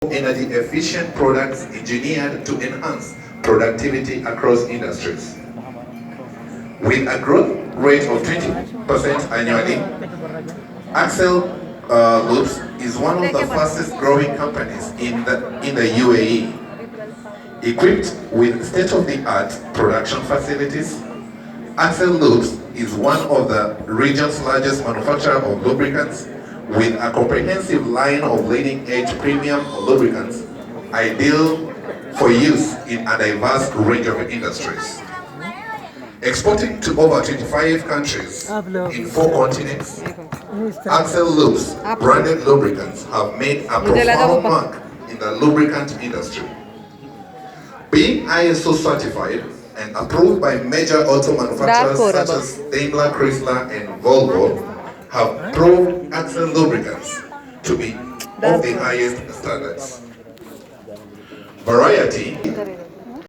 energy efficient products engineered to enhance productivity across industries. With a growth rate of 20% annually, Axel Loops is one of the fastest growing companies in the UAE. Equipped with state-of-the-art production facilities, Axel Loops is one of the region's largest manufacturer of lubricants, with a comprehensive line of leading-edge premium lubricants ideal for use in a diverse range of industries. Exporting to over 25 countries in 4 continents, Axel Loops branded lubricants have made a profound mark in the lubricant industry. Being ISO certified and approved by major auto manufacturers such as Daimler, Chrysler, and Volvo, have proved Axel lubricants to be of the highest standards. Variety